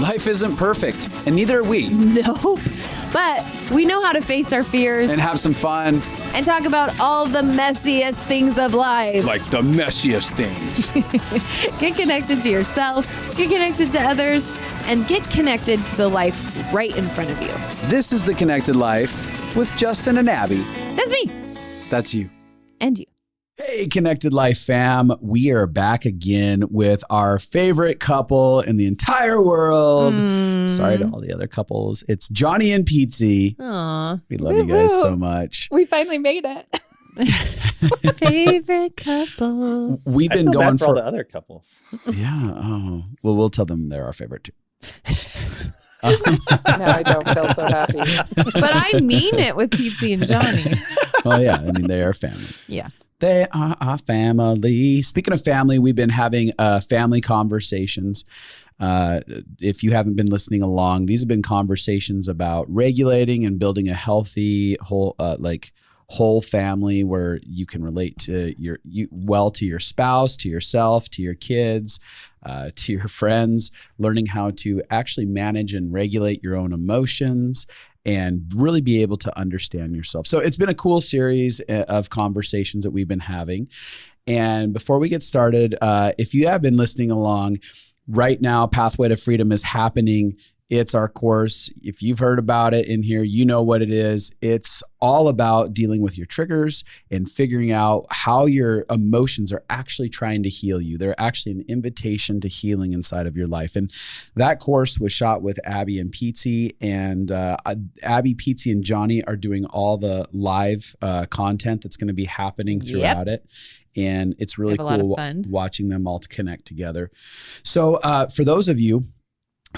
Life isn't perfect, and neither are we. Nope. But we know how to face our fears And have some fun. and talk about all the messiest things of life. Like the messiest things. Get connected to yourself, get connected to others, and get connected to the life right in front of you. This is The Connected Life with Justin and Abby. That's me. That's you. And you. Hey, Connected Life fam. We are back again with our favorite couple in the entire world. Sorry to all the other couples. It's Jonny and Pietze. Aw. We love you guys so much. We finally made it. Favorite couple. We've I been feel going bad for all for the other couples. Yeah. Oh. Well, we'll tell them they're our favorite too. Now I don't feel so happy. But I mean it with Pietze and Jonny. Well, yeah. I mean, they are family. Yeah. They are our family. Speaking of family, we've been having family conversations. If you haven't been listening along, these have been conversations about regulating and building a healthy whole family where you can relate to to your spouse, to yourself, to your kids, to your friends, learning how to actually manage and regulate your own emotions and really be able to understand yourself. So it's been a cool series of conversations that we've been having. And before we get started, if you have been listening along, right now, Pathway to Freedom is happening. It's our course. If you've heard about it in here, you know what it is. It's all about dealing with your triggers and figuring out how your emotions are actually trying to heal you. They're actually an invitation to healing inside of your life. And that course was shot with Abby and Pietze. And Abby, Pietze, and Jonny are doing all the live content that's going to be happening throughout it. And it's really cool watching them all connect together. So for those of you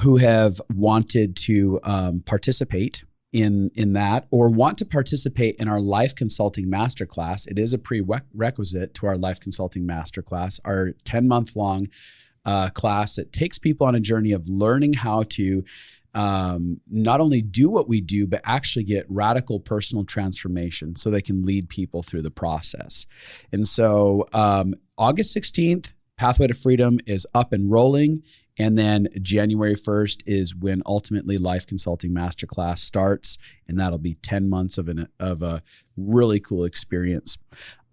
who have wanted to participate in that or want to participate in our Life Consulting Masterclass, it is a prerequisite to our Life Consulting Masterclass, our 10-month-long class that takes people on a journey of learning how to not only do what we do, but actually get radical personal transformation so they can lead people through the process. And so August 16th, Pathway to Freedom is up and rolling. And then January 1st is when ultimately Life Consulting Masterclass starts. And that'll be 10 months of a really cool experience.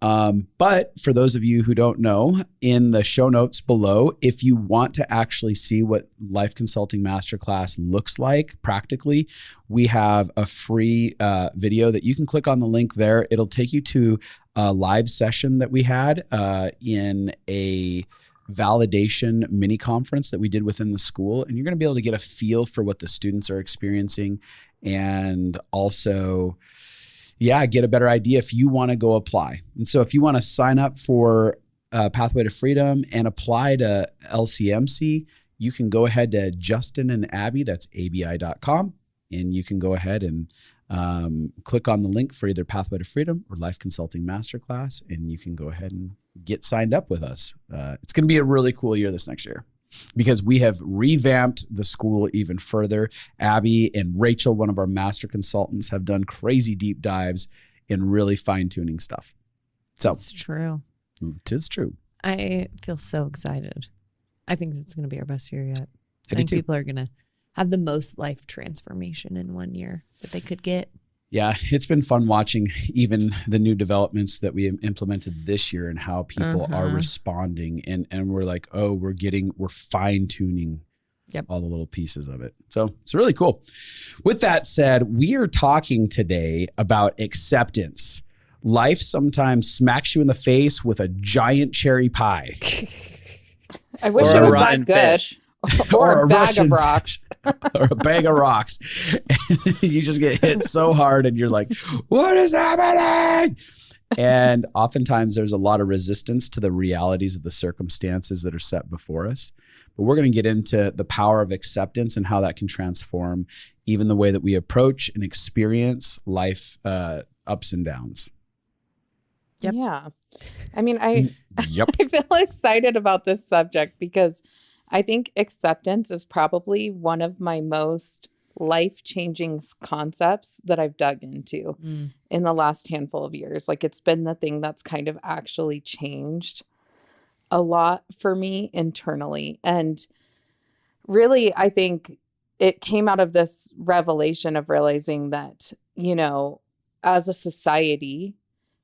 But for those of you who don't know, in the show notes below, if you want to actually see what Life Consulting Masterclass looks like practically, we have a free video that you can click on the link there. It'll take you to a live session that we had in a validation mini conference that we did within the school. And you're going to be able to get a feel for what the students are experiencing and also, get a better idea if you want to go apply. And so if you want to sign up for Pathway to Freedom and apply to LCMC, you can go ahead to Justin and Abby, that's abi.com, and you can go ahead and click on the link for either Pathway to Freedom or Life Consulting Masterclass, and you can go ahead and get signed up with us. It's going to be a really cool year this next year because we have revamped the school even further. Abby and Rachel, one of our master consultants, have done crazy deep dives in really fine-tuning stuff. So It's true. It is true. I feel so excited. I think it's going to be our best year yet. I do think too. people are going to have the most life transformation in 1 year that they could get. Yeah, it's been fun watching even the new developments that we implemented this year and how people are responding. And we're like, we're fine tuning all the little pieces of it. So it's really cool. With that said, we are talking today about acceptance. Life sometimes smacks you in the face with a giant cherry pie. I wish Or it a was rotten that good. fish. Or a bag Russian of rocks. or a bag of rocks. You just get hit so hard and you're like, what is happening? And oftentimes there's a lot of resistance to the realities of the circumstances that are set before us. But we're going to get into the power of acceptance and how that can transform even the way that we approach and experience life ups and downs. Yep. Yeah. I mean, I Yep. I feel excited about this subject because I think acceptance is probably one of my most life-changing concepts that I've dug into in the last handful of years. Like it's been the thing that's kind of actually changed a lot for me internally. And really, I think it came out of this revelation of realizing that, as a society,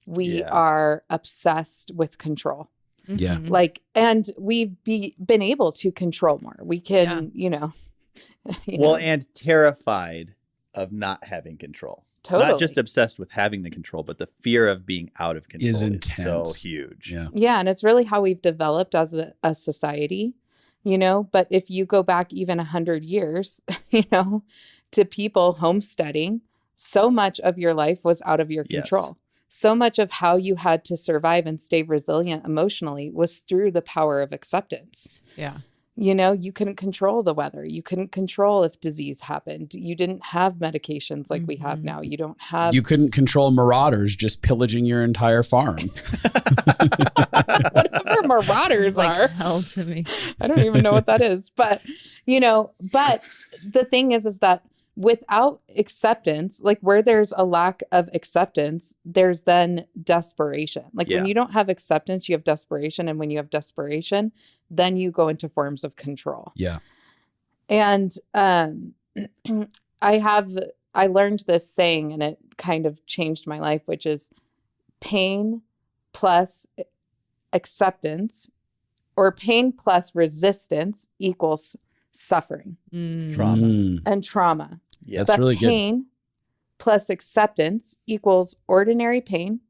we are obsessed with control. Yeah. Like, and we've been able to control more. We can, Well, and terrified of not having control. Totally. Not just obsessed with having the control, but the fear of being out of control is so intense. huge. Yeah. Yeah. And it's really how we've developed as a society, but if you go back even 100 years, to people homesteading, so much of your life was out of your control. So much of how you had to survive and stay resilient emotionally was through the power of acceptance. Yeah. You couldn't control the weather. You couldn't control if disease happened. You didn't have medications like we have now. You don't have. You couldn't control marauders just pillaging your entire farm. Whatever marauders are. Hell to me. I don't even know what that is. But, but the thing is that without acceptance, like where there's a lack of acceptance, there's then desperation. Like when you don't have acceptance, you have desperation. And when you have desperation, then you go into forms of control. Yeah. And I learned this saying and it kind of changed my life, which is pain plus acceptance or pain plus resistance equals suffering. Trauma. And trauma. Yeah, that's really good. Pain plus acceptance equals ordinary pain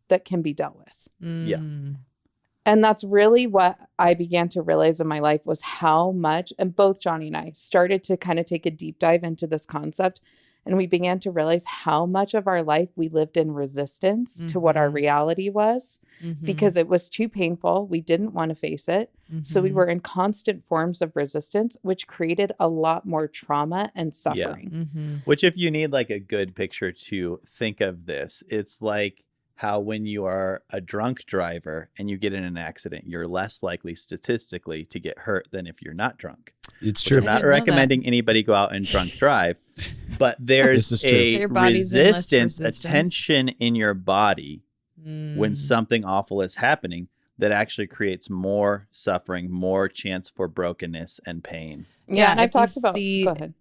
that can be dealt with. Yeah. And that's really what I began to realize in my life was how much, and both Jonny and I started to kind of take a deep dive into this concept. And we began to realize how much of our life we lived in resistance to what our reality was because it was too painful. We didn't want to face it. So we were in constant forms of resistance, which created a lot more trauma and suffering. Which if you need like a good picture to think of this, it's like how when you are a drunk driver and you get in an accident, you're less likely statistically to get hurt than if you're not drunk. It's true. I'm not recommending anybody go out and drunk drive, but there's a resistance, a tension in your body when something awful is happening that actually creates more suffering, more chance for brokenness and pain. Yeah, and I've talked about. Go ahead.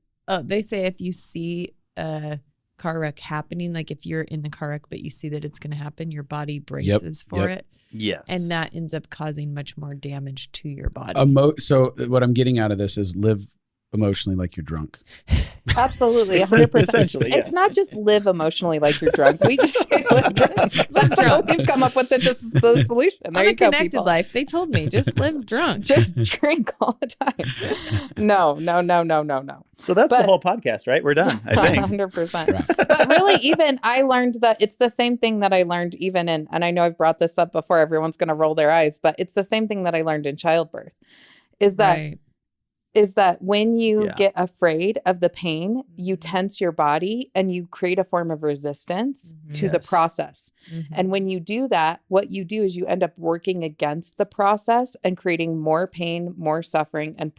They say if you see a car wreck happening, like if you're in the car wreck but you see that it's going to happen, your body braces for it. Yes. And that ends up causing much more damage to your body. So what I'm getting out of this is live emotionally like you're drunk. Absolutely, 100%. Essentially, yes. It's not just live emotionally like you're drunk. We just say live drunk. That's how we've come up with the solution. There you go, Connected people. life. They told me just live drunk. Just drink all the time. No. So that's the whole podcast, right? We're done, I think. 100%. But really, even I learned that it's the same thing that I learned even in, and I know I've brought this up before, everyone's going to roll their eyes, but it's the same thing that I learned in childbirth, is that when you get afraid of the pain, you tense your body and you create a form of resistance to the process. And when you do that, what you do is you end up working against the process and creating more pain, more suffering, and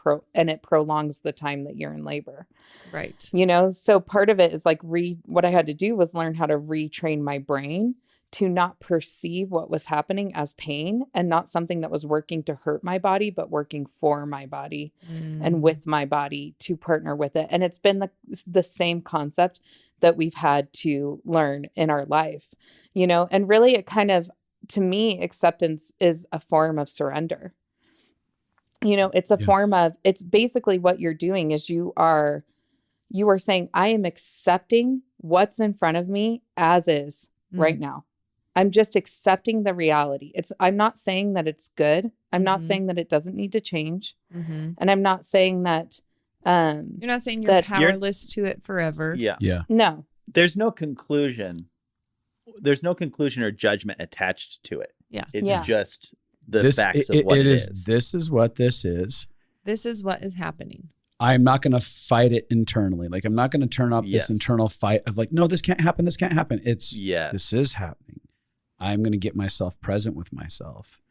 it prolongs the time that you're in labor. Right. So part of it is like what I had to do was learn how to retrain my brain to not perceive what was happening as pain and not something that was working to hurt my body, but working for my body and with my body to partner with it. And it's been the same concept that we've had to learn in our life, and really it kind of, to me, acceptance is a form of surrender. It's a form of, it's basically what you're doing is you are saying, I am accepting what's in front of me as is right now. I'm just accepting the reality. I'm not saying that it's good. I'm not saying that it doesn't need to change. And I'm not saying that you're not saying you're powerless to it forever. Yeah. No. There's no conclusion. There's no conclusion or judgment attached to it. Yeah. It's just the facts of what it is. This is what this is. This is what is happening. I'm not going to fight it internally. Like, I'm not going to turn up this internal fight of like, no, this can't happen. This can't happen. This is happening. I'm going to get myself present with myself.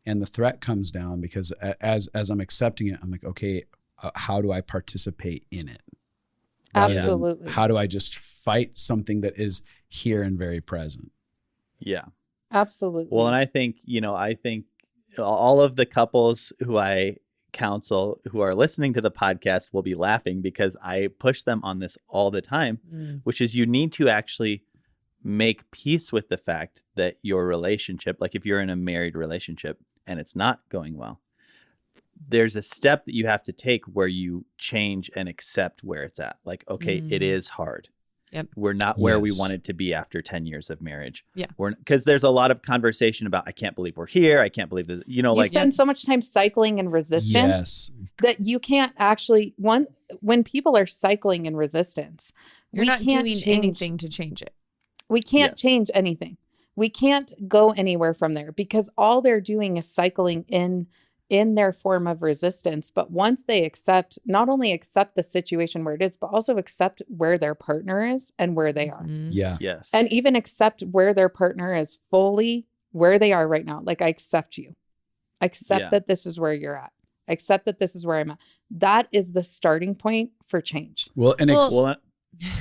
And the threat comes down because as I'm accepting it, I'm like, okay, how do I participate in it? Absolutely. How do I just fight something that is here and very present? Yeah. Absolutely. Well, and I think all of the couples who I counsel who are listening to the podcast will be laughing because I push them on this all the time, which is you need to actually make peace with the fact that your relationship, like if you're in a married relationship and it's not going well, there's a step that you have to take where you change and accept where it's at. Like, okay, it is hard. Yep. We're not where we wanted to be after 10 years of marriage. Yeah. Because there's a lot of conversation about, I can't believe we're here. I can't believe that, you spend so much time cycling in resistance that you can't actually, when people are cycling in resistance, you're not doing anything to change it. We can't change anything. We can't go anywhere from there because all they're doing is cycling in their form of resistance. But once they not only accept the situation where it is, but also accept where their partner is and where they are. Yeah. Yes. And even accept where their partner is fully where they are right now. Like, I accept you. I accept that this is where you're at. I accept that this is where I'm at. That is the starting point for change. Well,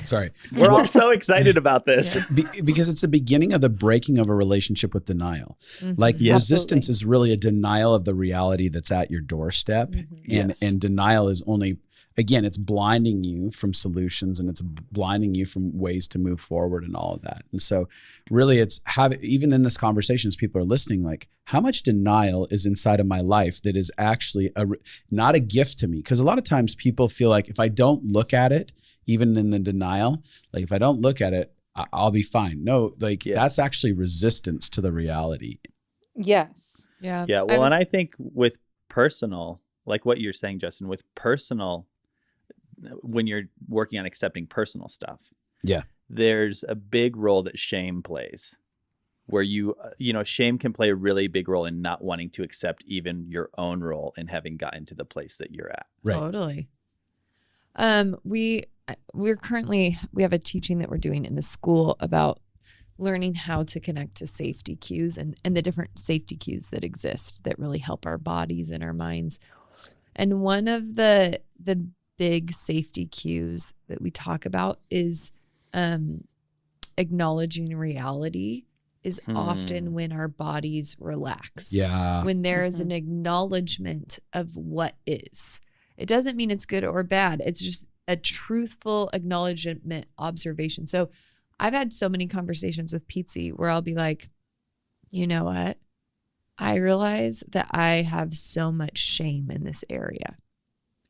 sorry. We're all so excited about this. Because it's the beginning of the breaking of a relationship with denial. Like resistance is really a denial of the reality that's at your doorstep. And denial is only, again, it's blinding you from solutions and it's blinding you from ways to move forward and all of that. And so really it's even in this conversation, as people are listening, like how much denial is inside of my life that is actually not a gift to me? Because a lot of times people feel like if I don't look at it, even in the denial, like if I don't look at it, I'll be fine. No, like that's actually resistance to the reality. Yes. Yeah. Yeah. Well, and I think with personal, like what you're saying, Justin, with personal, when you're working on accepting personal stuff, there's a big role that shame plays where shame can play a really big role in not wanting to accept even your own role in having gotten to the place that you're at. Right. Totally. We have a teaching that we're doing in the school about learning how to connect to safety cues and the different safety cues that exist that really help our bodies and our minds. And one of the big safety cues that we talk about is acknowledging reality is often when our bodies relax. Yeah. When there is an acknowledgement of what is. It doesn't mean it's good or bad. It's just a truthful acknowledgement observation. So I've had so many conversations with Pietze where I'll be like, you know what? I realize that I have so much shame in this area.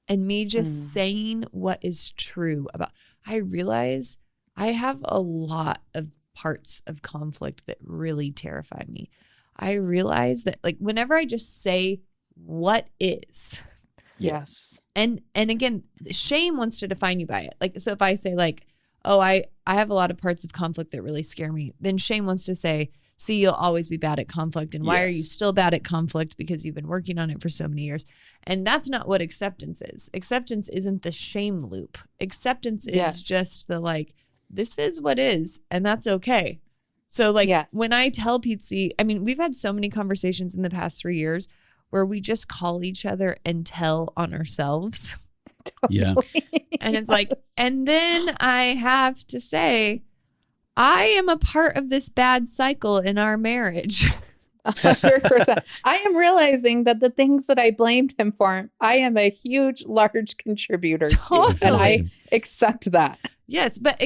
And me just saying what is true about, I realize I have a lot of parts of conflict that really terrify me. I realize that like whenever I just say what is. Yes. And again, shame wants to define you by it. Like, so if I say like, oh, I have a lot of parts of conflict that really scare me, then shame wants to say, see, you'll always be bad at conflict. And why are you still bad at conflict? Because you've been working on it for so many years. And that's not what acceptance is. Acceptance isn't the shame loop. Acceptance is just the like, this is what is, and that's okay. So like when I tell Pietze, I mean, we've had so many conversations in the past 3 years where we just call each other and tell on ourselves. Yeah. And it's like, and then I have to say, I am a part of this bad cycle in our marriage. 100%. I am realizing that the things that I blamed him for, I am a huge, large contributor to. And I accept that. Yes, but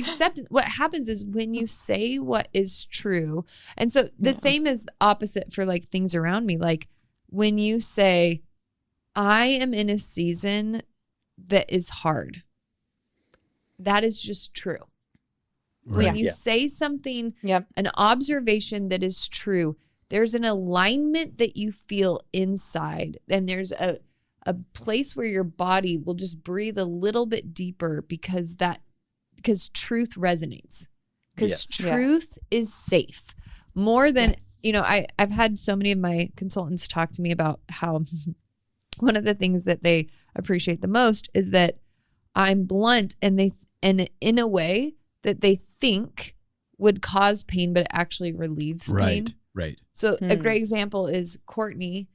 what happens is when you say what is true, and so the same is opposite for like things around me. Like when you say, I am in a season that is hard, that is just true. Right. When you say something, an observation that is true, there's an alignment that you feel inside, and there's a place where your body will just breathe a little bit deeper because truth resonates, because truth is safe more than, I've had so many of my consultants talk to me about how one of the things that they appreciate the most is that I'm blunt and in a way that they think would cause pain, but it actually relieves pain. Right. So a great example is Courtney.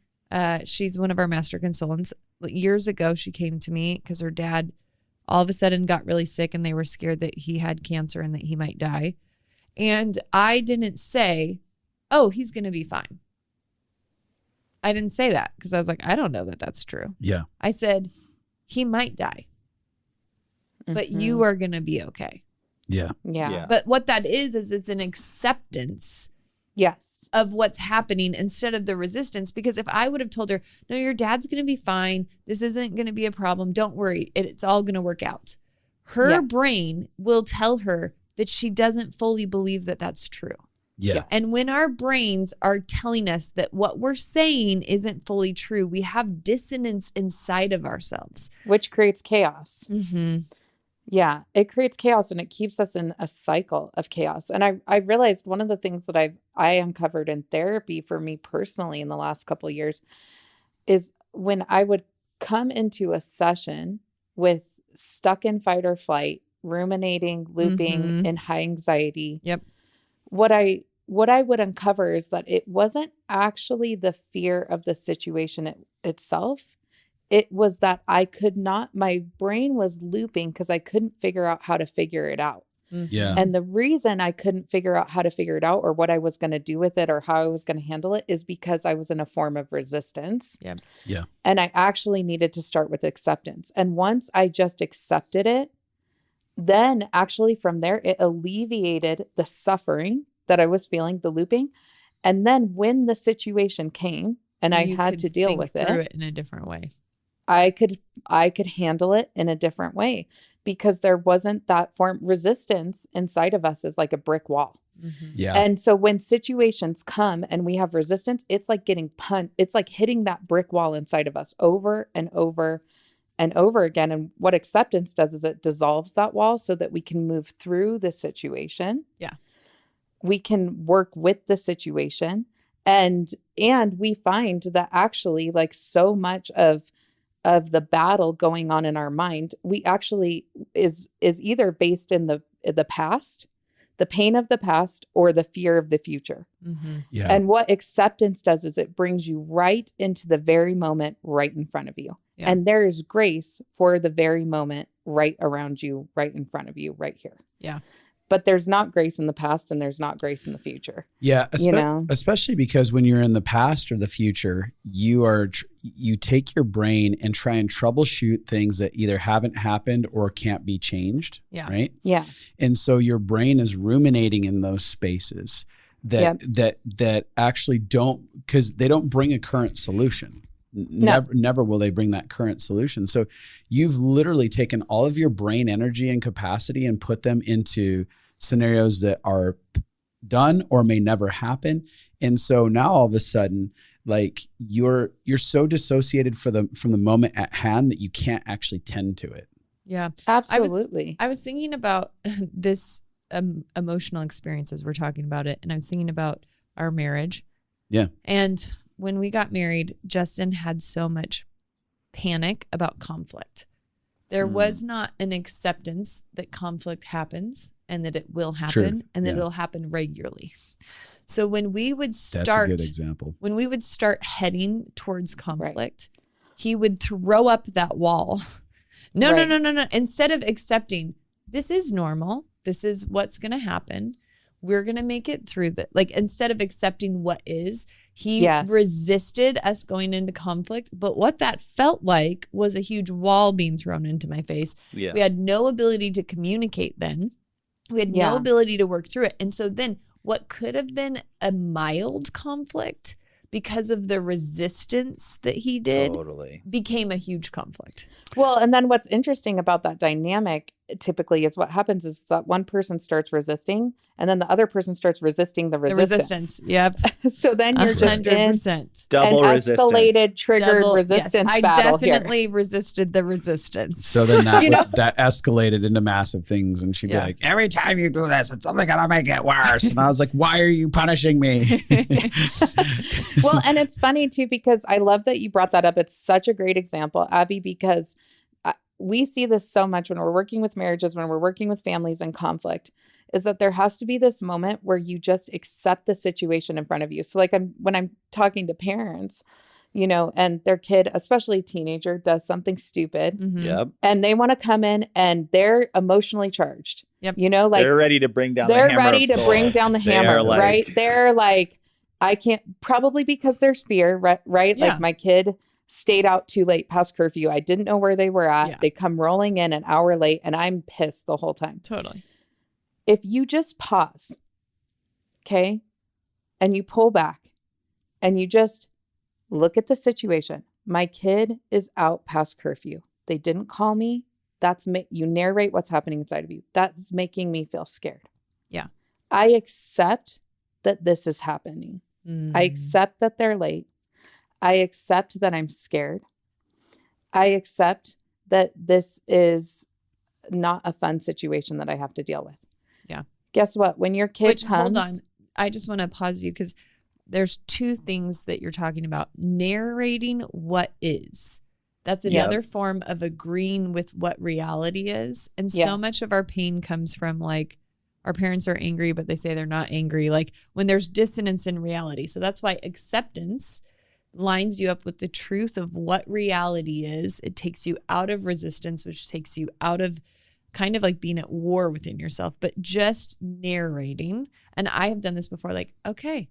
She's one of our master consultants. Years ago, she came to me because her dad all of a sudden got really sick and they were scared that he had cancer and that he might die. And I didn't say, oh, he's going to be fine. I didn't say that because I was like, I don't know that that's true. Yeah. I said, he might die, but you are going to be okay. Yeah. Yeah. But what that is it's an acceptance. Yes. Of what's happening instead of the resistance. Because if I would have told her, no, your dad's going to be fine. This isn't going to be a problem. Don't worry. It's all going to work out. Her brain will tell her that she doesn't fully believe that that's true. Yeah. And when our brains are telling us that what we're saying isn't fully true, we have dissonance inside of ourselves. Which creates chaos. Mm-hmm. Yeah, it creates chaos and it keeps us in a cycle of chaos. And I realized one of the things that I uncovered in therapy for me personally in the last couple of years is when I would come into a session with stuck in fight or flight, ruminating, looping, in high anxiety. Yep. What I would uncover is that it wasn't actually the fear of the situation itself. It was that my brain was looping because I couldn't figure out how to figure it out. Yeah. And the reason I couldn't figure out how to figure it out or what I was going to do with it or how I was going to handle it is because I was in a form of resistance. Yeah. Yeah. And I actually needed to start with acceptance. And once I just accepted it, then actually from there, it alleviated the suffering that I was feeling, the looping. And then when the situation came and I had to deal with it in a different way. I could handle it in a different way because there wasn't that form. Resistance inside of us is like a brick wall. Mm-hmm. Yeah. And so when situations come and we have resistance, it's like getting punched. It's like hitting that brick wall inside of us over and over and over again. And what acceptance does is it dissolves that wall so that we can move through the situation. Yeah. We can work with the situation. And we find that actually like so much of the battle going on in our mind, we actually is either based in the past, the pain of the past, or the fear of the future. Mm-hmm. Yeah. And what acceptance does is it brings you right into the very moment right in front of you. Yeah. And there is grace for the very moment right around you, right in front of you, right here. Yeah. But there's not grace in the past and there's not grace in the future. Yeah. You know? Especially because when you're in the past or the future, you take your brain and try and troubleshoot things that either haven't happened or can't be changed. Yeah. Right. Yeah. And so your brain is ruminating in those spaces that actually because they don't bring a current solution. Never will they bring that current solution. So you've literally taken all of your brain energy and capacity and put them into scenarios that are done or may never happen. And so now all of a sudden, like you're so dissociated from the moment at hand that you can't actually tend to it. Yeah, absolutely. I was thinking about this emotional experience as we're talking about it. And I was thinking about our marriage. Yeah. And when we got married, Justin had so much panic about conflict. There was not an acceptance that conflict happens and that it will happen and that it'll happen regularly. So when we would start, that's a good example. When we would start heading towards conflict, he would throw up that wall. No. Instead of accepting, this is normal. This is what's going to happen. We're going to make it through that. Like instead of accepting what is, he resisted us going into conflict. But what that felt like was a huge wall being thrown into my face. Yeah. We had no ability to communicate then. We had no ability to work through it. And so then what could have been a mild conflict because of the resistance that he did became a huge conflict. Well, and then what's interesting about that dynamic typically is what happens is that one person starts resisting and then the other person starts resisting the resistance. Yep. So then you're 100%. Just double an resistance. Escalated, triggered resistance I battle definitely here. resisted the resistance. So then that escalated into massive things. And she'd be like, every time you do this, it's only going to make it worse. And I was like, why are you punishing me? Well, and it's funny too, because I love that you brought that up. It's such a great example, Abby, because we see this so much when we're working with marriages, when we're working with families in conflict, is that there has to be this moment where you just accept the situation in front of you. So like when I'm talking to parents, you know, and their kid, especially teenager, does something stupid and they want to come in and they're emotionally charged. Yep. You know, like they're ready to bring down the hammer. They're ready to bring down the hammer, right? They're like, I can't, probably because there's fear, right? Yeah. Like my kid stayed out too late past curfew. I didn't know where they were at. Yeah. They come rolling in an hour late and I'm pissed the whole time. Totally. If you just pause, okay, and you pull back and you just look at the situation. My kid is out past curfew. They didn't call me. You narrate what's happening inside of you. That's making me feel scared. Yeah. I accept that this is happening. I accept that they're late. I accept that I'm scared. I accept that this is not a fun situation that I have to deal with. Yeah. Guess what? When your kid comes... Hold on. I just want to pause you because there's two things that you're talking about. Narrating what is. That's another form of agreeing with what reality is. And so much of our pain comes from like, our parents are angry, but they say they're not angry. Like when there's dissonance in reality. So that's why acceptance lines you up with the truth of what reality is. It takes you out of resistance, which takes you out of kind of like being at war within yourself, but just narrating. And I have done this before. Like, okay,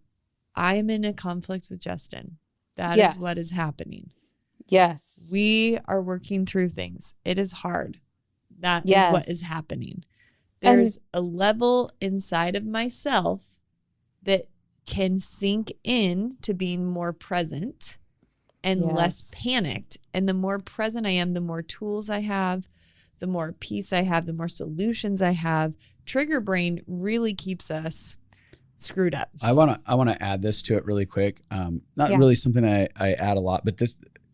I am in a conflict with Justin. That is what is happening. Yes. We are working through things. It is hard. That is what is happening. There's a level inside of myself that can sink in to being more present and less panicked. And the more present I am, the more tools I have, the more peace I have, the more solutions I have. Trigger brain really keeps us screwed up. I want to add this to it really quick. Not really something I add a lot, but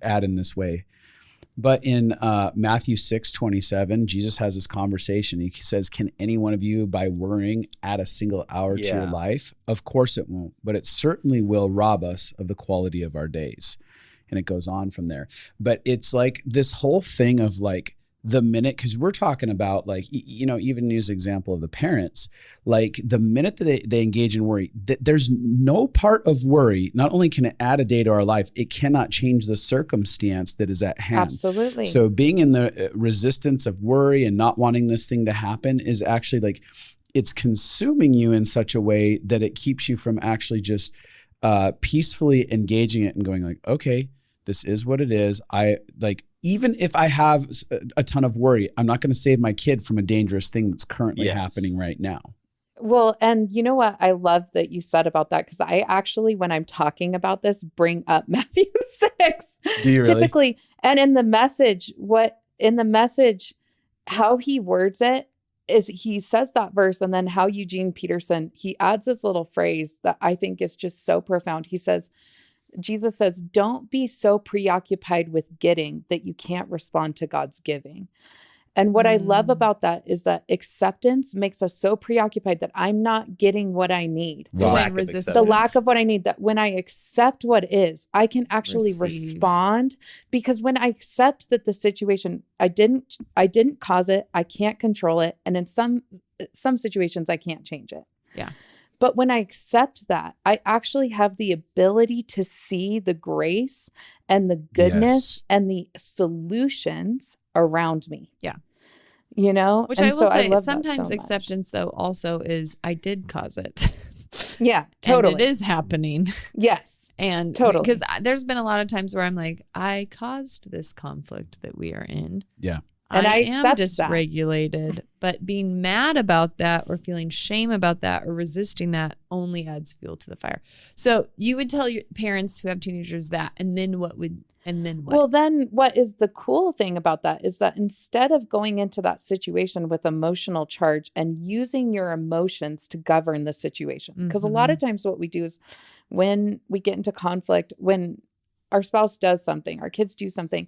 add in this way. But in Matthew 6:27, Jesus has this conversation. He says, can any one of you, by worrying, add a single hour to your life? Of course it won't, but it certainly will rob us of the quality of our days. And it goes on from there. But it's like this whole thing of like the minute, because we're talking about like, even use example of the parents, like the minute that they engage in worry, there's no part of worry, not only can it add a day to our life, it cannot change the circumstance that is at hand. Absolutely. So being in the resistance of worry and not wanting this thing to happen is actually like, it's consuming you in such a way that it keeps you from actually just peacefully engaging it and going like, okay, this is what it is. Even if I have a ton of worry, I'm not going to save my kid from a dangerous thing that's currently happening right now. Well, and you know what I love that you said about that? Because I actually, when I'm talking about this, bring up Matthew 6. Do you really? Typically, and in the message, how he words it is he says that verse, and then how Eugene Peterson, he adds this little phrase that I think is just so profound. He says, Jesus says, don't be so preoccupied with getting that you can't respond to God's giving. And what I love about that is that acceptance makes us so preoccupied that I'm not getting what I need. The lack of what I need, that when I accept what is, I can actually respond, because when I accept that the situation, I didn't cause it, I can't control it. And in some situations I can't change it. Yeah. But when I accept that, I actually have the ability to see the grace and the goodness and the solutions around me. Yeah. Which I will say, sometimes acceptance though also is I did cause it. Yeah, totally. And it is happening. Yes. And totally. Because there's been a lot of times where I'm like, I caused this conflict that we are in. Yeah. And I am dysregulated, but being mad about that or feeling shame about that or resisting that only adds fuel to the fire. So you would tell your parents who have teenagers that, and then what? Well, then what is the cool thing about that is that instead of going into that situation with emotional charge and using your emotions to govern the situation, because a lot of times what we do is when we get into conflict, when our spouse does something, our kids do something,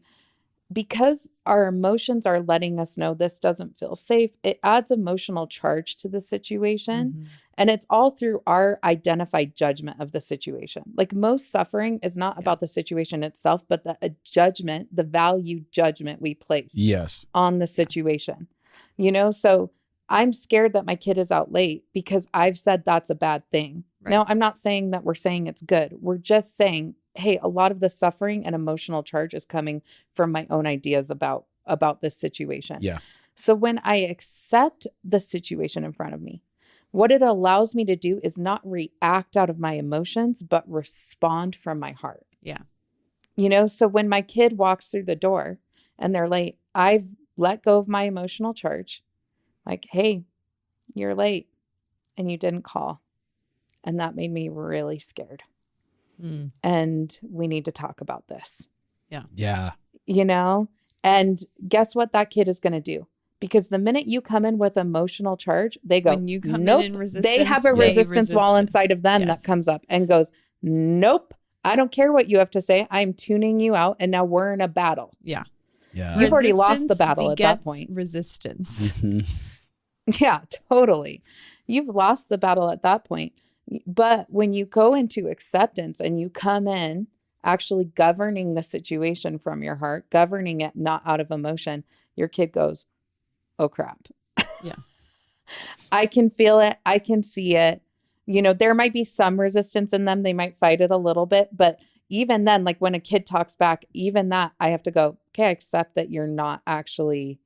because our emotions are letting us know this doesn't feel safe, it adds emotional charge to the situation. And it's all through our identified judgment of the situation. Like most suffering is not about the situation itself, but the value judgment we place on the situation. So I'm scared that my kid is out late because I've said that's a bad thing. Right. Now, I'm not saying that we're saying it's good. We're just saying, hey, a lot of the suffering and emotional charge is coming from my own ideas about this situation. Yeah. So when I accept the situation in front of me, What it allows me to do is not react out of my emotions, but respond from my heart. Yeah. So when my kid walks through the door and they're late, I've let go of my emotional charge. Like, hey, you're late and you didn't call. And that made me really scared. And we need to talk about this. Yeah. Yeah. And guess what that kid is going to do? Because the minute you come in with emotional charge, they go, when you come nope. in resistance, they have a resistance wall inside of them that comes up and goes, nope, I don't care what you have to say. I'm tuning you out. And now we're in a battle. Yeah. Yeah. You've already lost the battle at that point. Resistance. Yeah, totally. You've lost the battle at that point. But when you go into acceptance and you come in actually governing the situation from your heart, governing it not out of emotion, your kid goes, oh crap. Yeah. I can feel it. I can see it. There might be some resistance in them. They might fight it a little bit, but even then, like when a kid talks back, even that I have to go, okay, I accept that you're not actually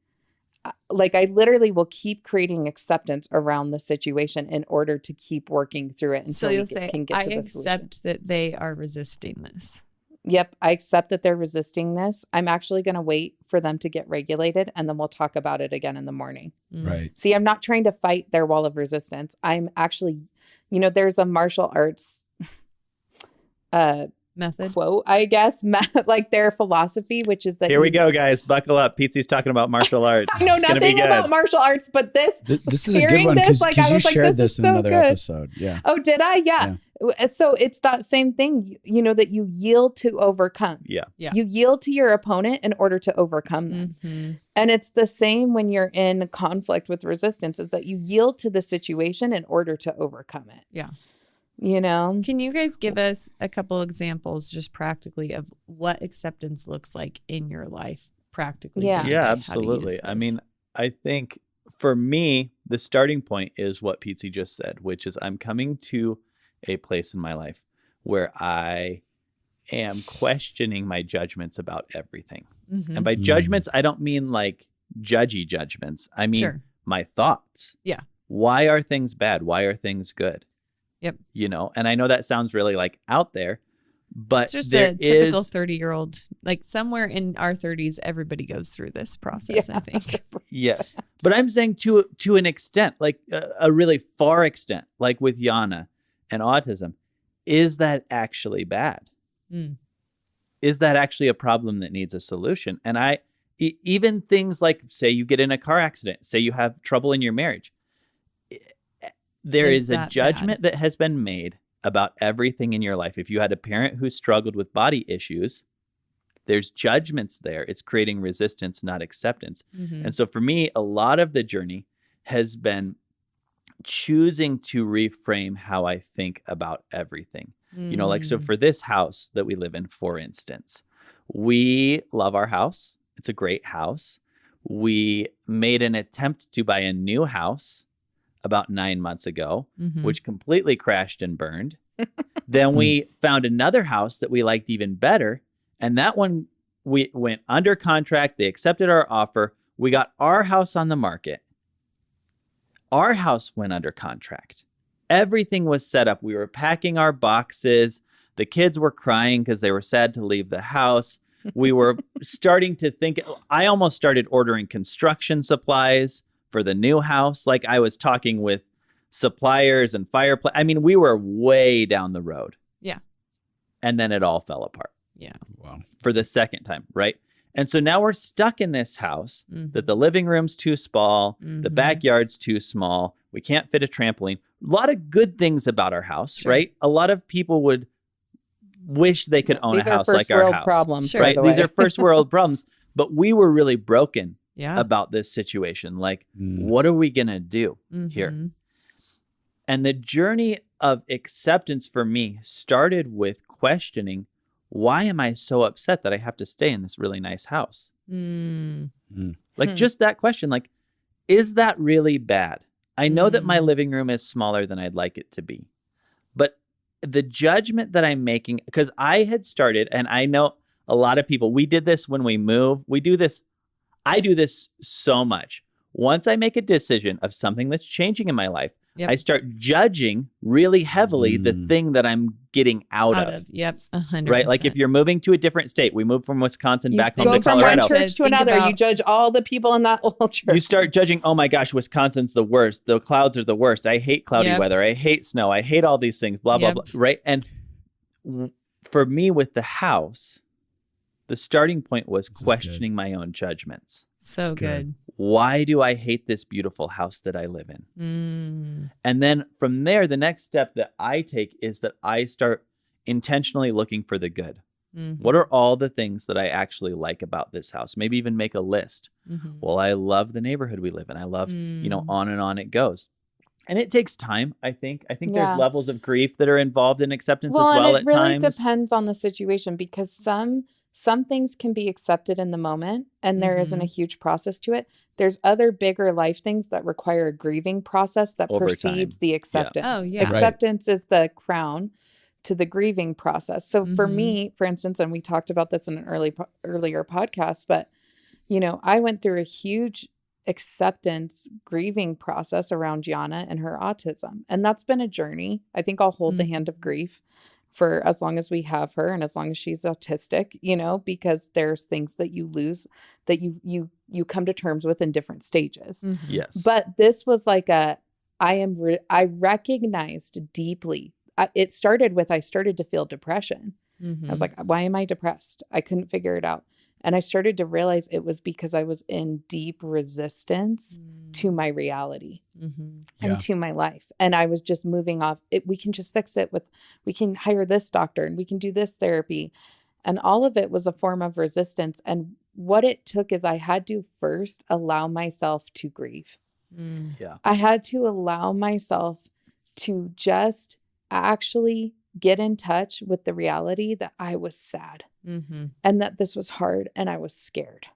like, I literally will keep creating acceptance around the situation in order to keep working through it. So you'll say, I accept that they are resisting this. Yep. I accept that they're resisting this. I'm actually going to wait for them to get regulated and then we'll talk about it again in the morning. Right. See, I'm not trying to fight their wall of resistance. I'm actually, there's a martial arts method quote, I guess, like their philosophy, which is that here we go, guys, buckle up. Pietze's talking about martial arts. I know nothing about martial arts, but this is a good one because you shared this in another episode. Yeah. Oh, did I? Yeah. So it's that same thing, that you yield to overcome. Yeah. You yield to your opponent in order to overcome them. And it's the same when you're in conflict with resistance, is that you yield to the situation in order to overcome it. Yeah. Can you guys give us a couple examples just practically of what acceptance looks like in your life practically? Yeah. Yeah, absolutely. I mean, I think for me, the starting point is what Pietze just said, which is I'm coming to a place in my life where I am questioning my judgments about everything. And by judgments, I don't mean like judgy judgments. I mean my thoughts. Yeah. Why are things bad? Why are things good? Yep. And I know that sounds really like out there, but it's just a typical 30-year-old, like somewhere in our 30s, everybody goes through this process, I think. Yes. But I'm saying to an extent, like a really far extent, like with Yana and autism, is that actually bad? Is that actually a problem that needs a solution? And even things like, say you get in a car accident, say you have trouble in your marriage, there is a judgment that has been made about everything in your life. If you had a parent who struggled with body issues, there's judgments there. It's creating resistance, not acceptance. And so for me, a lot of the journey has been choosing to reframe how I think about everything. So for this house that we live in, for instance, we love our house. It's a great house. We made an attempt to buy a new house about 9 months ago, which completely crashed and burned. Then we found another house that we liked even better. And that one, we went under contract. They accepted our offer. We got our house on the market. Our house went under contract. Everything was set up. We were packing our boxes. The kids were crying because they were sad to leave the house. We were starting to think, I almost started ordering construction supplies for the new house. Like I was talking with suppliers and fireplace. I mean, we were way down the road. Yeah. And then it all fell apart. Yeah. Wow. For the second time, right? And so now we're stuck in this house that the living room's too small, the backyard's too small. We can't fit a trampoline. A lot of good things about our house, right? A lot of people would wish they could own a house like our house. Problems, right? These are first world problems. But we were really broken yeah. about this situation. Like, what are we going to do here? And the journey of acceptance for me started with questioning, why am I so upset that I have to stay in this really nice house? Like just that question, like, is that really bad? I know that my living room is smaller than I'd like it to be. But the judgment that I'm making, because I had started, and I know a lot of people, we did this when we move. We do this. I do this so much. Once I make a decision of something that's changing in my life, I start judging really heavily the thing that I'm getting out of. Yep, 100%. Right? Like if you're moving to a different state, we moved from Wisconsin back home to go from Colorado. one church to another. You judge all the people in that little church. You start judging, oh my gosh, Wisconsin's the worst. The clouds are the worst. I hate cloudy weather. I hate snow. I hate all these things, blah, blah, blah. Right? And for me with the house, the starting point was questioning my own judgments. So good. Why do I hate this beautiful house that I live in? And then from there, the next step that I take is that I start intentionally looking for the good. What are all the things that I actually like about this house? Maybe even make a list. Well, I love the neighborhood we live in. I love, on and on it goes. And it takes time, I think. I think there's levels of grief that are involved in acceptance as well at times. Well, and it really depends on the situation, because some things can be accepted in the moment and there isn't a huge process to it. There's other bigger life things that require a grieving process that precedes the acceptance. Oh, yeah. Acceptance is the crown to the grieving process. So for me, for instance, and we talked about this in an earlier podcast, but I went through a huge acceptance grieving process around Gianna and her autism. And that's been a journey. I think I'll hold the hand of grief for as long as we have her and as long as she's autistic, because there's things that you lose that you come to terms with in different stages. Yes. But this was like I recognized deeply. It started with, I started to feel depression. I was like, why am I depressed? I couldn't figure it out. And I started to realize it was because I was in deep resistance to my reality and to my life. And I was just moving off it. We can just fix it we can hire this doctor and we can do this therapy. And all of it was a form of resistance. And what it took is I had to first allow myself to grieve. I had to allow myself to just actually get in touch with the reality that I was sad and that this was hard and I was scared.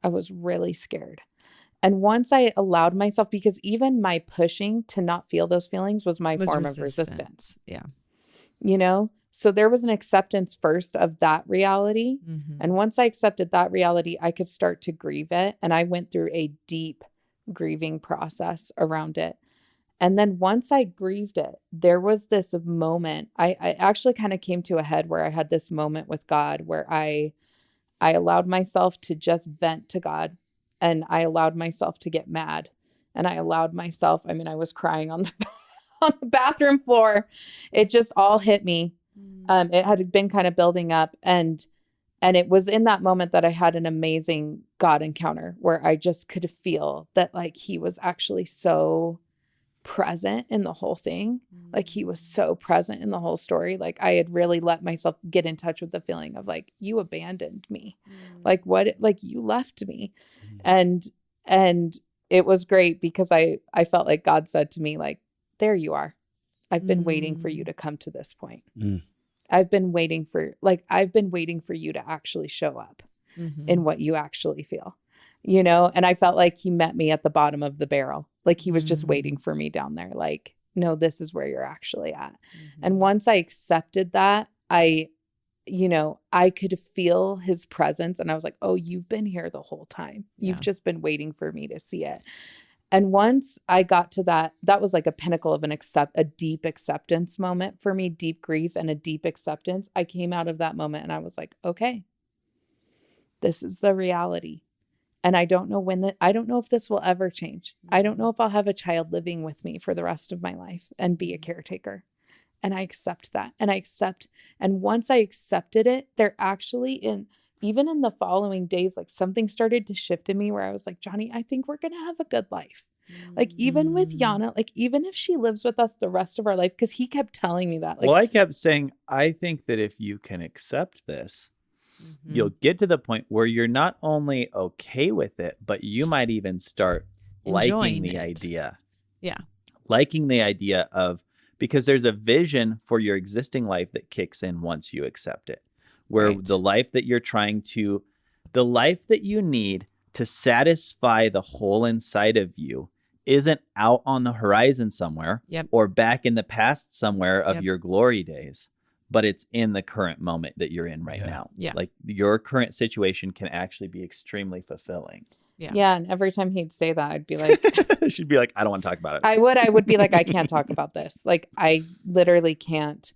I was really scared. And once I allowed myself, because even my pushing to not feel those feelings was my form of resistance. Yeah. So there was an acceptance first of that reality. And once I accepted that reality, I could start to grieve it. And I went through a deep grieving process around it. And then once I grieved it, there was this moment. I actually kind of came to a head where I had this moment with God where I allowed myself to just vent to God, and I allowed myself to get mad, and I allowed myself, I was crying on the bathroom floor. It just all hit me. It had been kind of building up, and it was in that moment that I had an amazing God encounter where I just could feel that like he was actually so present in the whole thing. Like he was so present in the whole story. Like I had really let myself get in touch with the feeling of like, you abandoned me. Like what, like you left me. And it was great because I felt like God said to me, like, there you are. I've been waiting for you to come to this point. I've been waiting for you to actually show up in what you actually feel, and I felt like he met me at the bottom of the barrel. Like he was just waiting for me down there. Like, no, this is where you're actually at. And once I accepted that, I could feel his presence. And I was like, oh, you've been here the whole time. You've just been waiting for me to see it. And once I got to that was like a pinnacle of a deep acceptance moment for me, deep grief and a deep acceptance. I came out of that moment and I was like, okay, this is the reality. And I don't know I don't know if this will ever change. I don't know if I'll have a child living with me for the rest of my life and be a caretaker. And I accept that. And once I accepted it, there actually even in the following days, like something started to shift in me where I was like, Jonny, I think we're going to have a good life. Like even with Yana, like even if she lives with us the rest of our life, because he kept telling me that. Like, well, I kept saying, I think that if you can accept this, you'll get to the point where you're not only okay with it, but you might even start liking the idea. Yeah. Liking the idea of, because there's a vision for your existing life that kicks in once you accept it, where the life that you're the life that you need to satisfy the hole inside of you isn't out on the horizon somewhere or back in the past somewhere of your glory days, but it's in the current moment that you're in right now. Yeah. Like your current situation can actually be extremely fulfilling. Yeah. And every time he'd say that, I'd be like, she'd be like, I don't want to talk about it. I would be like, I can't talk about this. Like, I literally can't,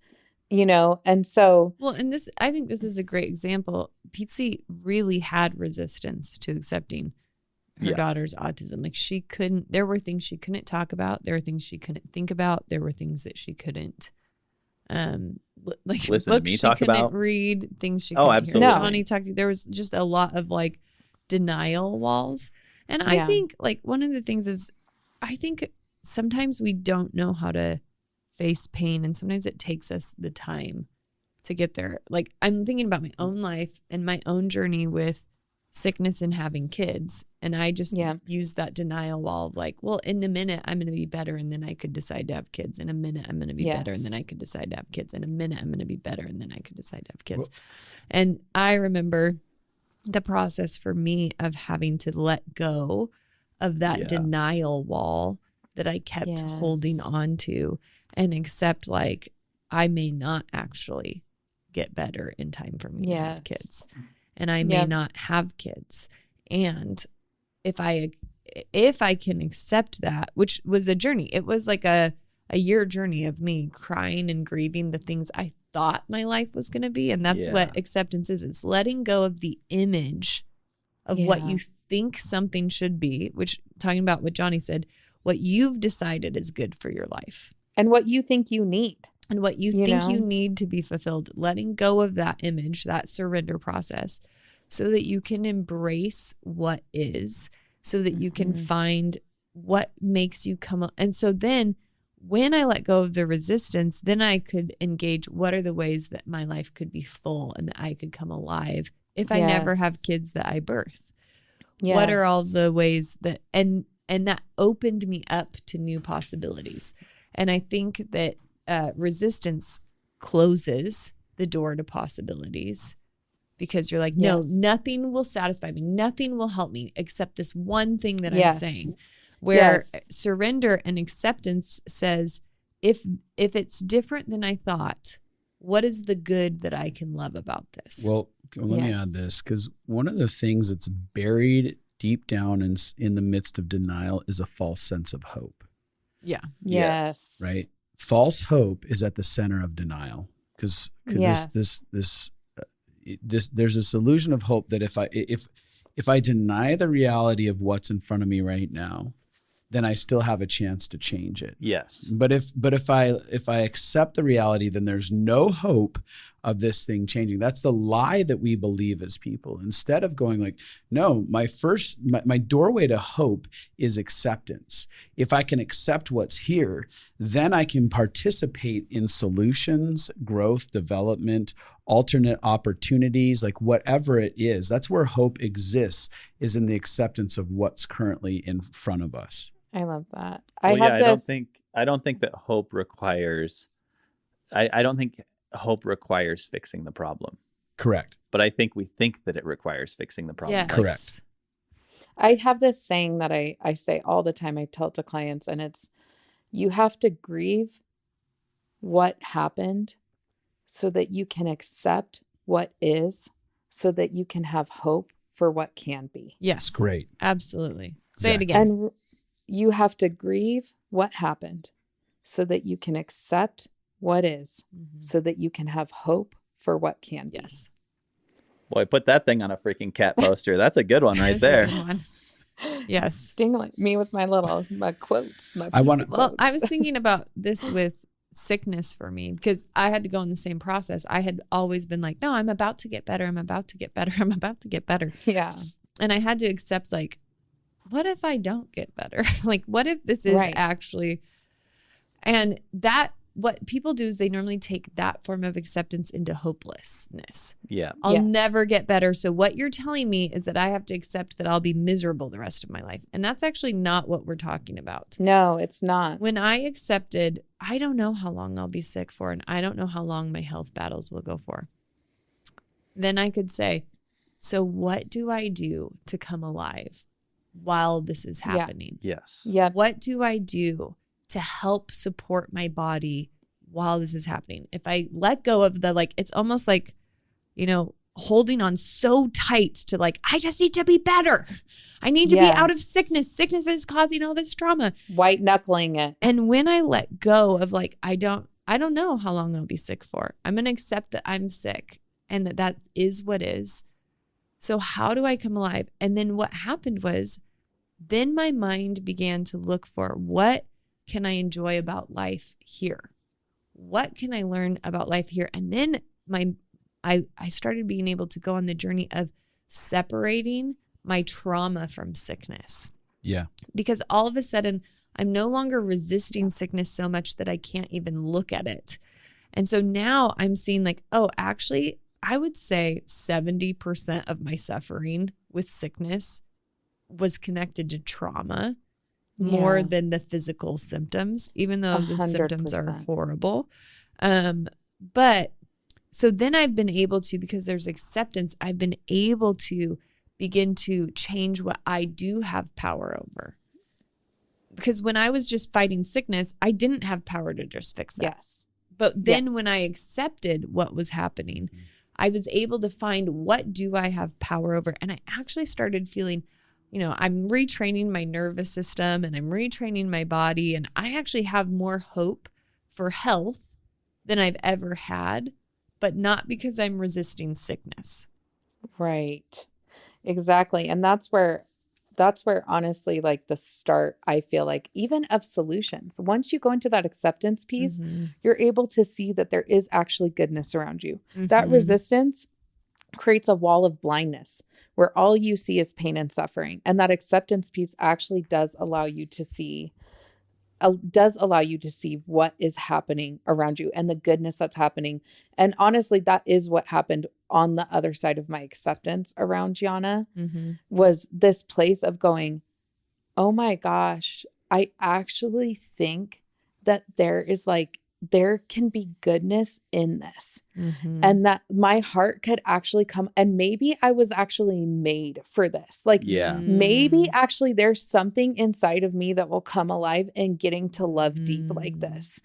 And so, well, and I think this is a great example. Pietze really had resistance to accepting her daughter's autism. Like there were things she couldn't talk about. There were things she couldn't think about. There were things that she couldn't, listen to me she talk couldn't about. read, things she couldn't absolutely. hear. Jonny talking. There was just a lot of like denial walls. And I think like one of the things is, I think sometimes we don't know how to face pain, and sometimes it takes us the time to get there. Like I'm thinking about my own life and my own journey with sickness and having kids. And I just use that denial wall of like, well, in a minute I'm going to be better. And then I could decide to have kids. In a minute I'm going to be better. And then I could decide to have kids. In a minute I'm going to be better. And then I could decide to have kids. And I remember the process for me of having to let go of that denial wall that I kept holding on to and accept like I may not actually get better in time for me to have kids. And I may not have kids. And if I can accept that, which was a journey, it was like a year journey of me crying and grieving the things I thought my life was going to be. And that's what acceptance is. It's letting go of the image of what you think something should be, which talking about what Jonny said, what you've decided is good for your life. And what you think you need. And what you think you need to be fulfilled, letting go of that image, that surrender process, so that you can embrace what is, so that you can find what makes you come up. And so then when I let go of the resistance, then I could engage what are the ways that my life could be full and that I could come alive if I never have kids that I birth. What are all the ways that, and that opened me up to new possibilities. And I think that resistance closes the door to possibilities because you're like, no, nothing will satisfy me. Nothing will help me except this one thing that I'm saying. Where surrender and acceptance says, if it's different than I thought, what is the good that I can love about this? Well, let me add this, because one of the things that's buried deep down in the midst of denial is a false sense of hope. Yeah. Yes. Right. False hope is at the center of denial because there's this illusion of hope that if I deny the reality of what's in front of me right now, then I still have a chance to change it. Yes. But if I accept the reality, then there's no hope of this thing changing. That's the lie that we believe as people. Instead of going like, no, my doorway to hope is acceptance. If I can accept what's here, then I can participate in solutions, growth, development, alternate opportunities, like whatever it is. That's where hope exists, is in the acceptance of what's currently in front of us. I love that. I don't think that hope requires. I don't think hope requires fixing the problem. Correct. But I think we think that it requires fixing the problem. Yes. Correct. I have this saying that I say all the time. I tell it to clients, and it's, you have to grieve what happened so that you can accept what is, so that you can have hope for what can be. Yes. Great. Absolutely. Exactly. Say it again. And you have to grieve what happened so that you can accept what is, so that you can have hope for what can be. Yes. Boy, put that thing on a freaking cat poster. That's a good one right there. Yes. Dingling me with my quotes. Well, I was thinking about this with sickness for me because I had to go in the same process. I had always been like, no, I'm about to get better. I'm about to get better. I'm about to get better. Yeah. And I had to accept, like, what if I don't get better? Like, what if this is actually, and that, what people do is they normally take that form of acceptance into hopelessness. Yeah. I'll never get better. So what you're telling me is that I have to accept that I'll be miserable the rest of my life. And that's actually not what we're talking about. No, it's not. When I accepted, I don't know how long I'll be sick for, and I don't know how long my health battles will go for. Then I could say, so what do I do to come alive while this is happening? Yes. Yeah. What do I do to help support my body while this is happening? If I let go of the, like, it's almost like, holding on so tight to like, I just need to be better. I need to be out of sickness. Sickness is causing all this trauma. White knuckling it. And when I let go of like, I don't know how long I'll be sick for. I'm going to accept that I'm sick and that is what is. So how do I come alive? And then what happened was, then my mind began to look for, what can I enjoy about life here? What can I learn about life here? And then I started being able to go on the journey of separating my trauma from sickness. Yeah. Because all of a sudden, I'm no longer resisting sickness so much that I can't even look at it. And so now I'm seeing like, oh, actually, I would say 70% of my suffering with sickness was connected to trauma more than the physical symptoms, even though 100%. The symptoms are horrible. But so then I've been able to, because there's acceptance, I've been able to begin to change what I do have power over. Because when I was just fighting sickness, I didn't have power to just fix that. Yes. But then when I accepted what was happening, I was able to find, what do I have power over? And I actually started feeling, I'm retraining my nervous system and I'm retraining my body. And I actually have more hope for health than I've ever had, but not because I'm resisting sickness. Right. Exactly. And that's where honestly, like the start, I feel like, even of solutions. Once you go into that acceptance piece, you're able to see that there is actually goodness around you. That resistance creates a wall of blindness where all you see is pain and suffering. And that acceptance piece actually does allow you to see what is happening around you and the goodness that's happening. And honestly, that is what happened on the other side of my acceptance around Gianna, was this place of going, oh my gosh, I actually think that there can be goodness in this. And that my heart could actually come, and maybe I was actually made for this. Like, maybe actually there's something inside of me that will come alive in getting to love deep like this.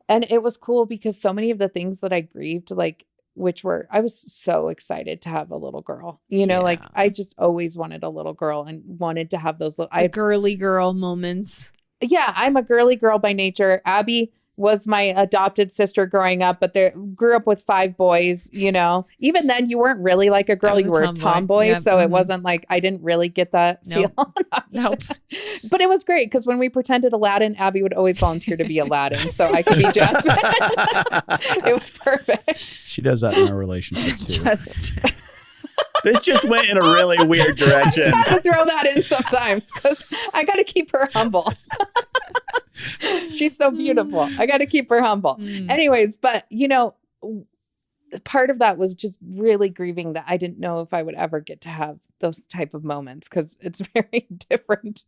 And it was cool because so many of the things that I grieved, like, I was so excited to have a little girl, like I just always wanted a little girl and wanted to have those girly girl moments. Yeah. I'm a girly girl by nature. Abby was my adopted sister growing up, but they grew up with 5 boys, even then you weren't really like a girl, you were a tomboy. Yep. So it wasn't like, I didn't really get that feel. Nope. But it was great because when we pretended Aladdin, Abby would always volunteer to be Aladdin. So I could be Jasmine. It was perfect. She does that in our relationship too. This just went in a really weird direction. I have to throw that in sometimes because I got to keep her humble. She's so beautiful. I got to keep her humble. Anyways, but part of that was just really grieving that I didn't know if I would ever get to have those type of moments because it's very different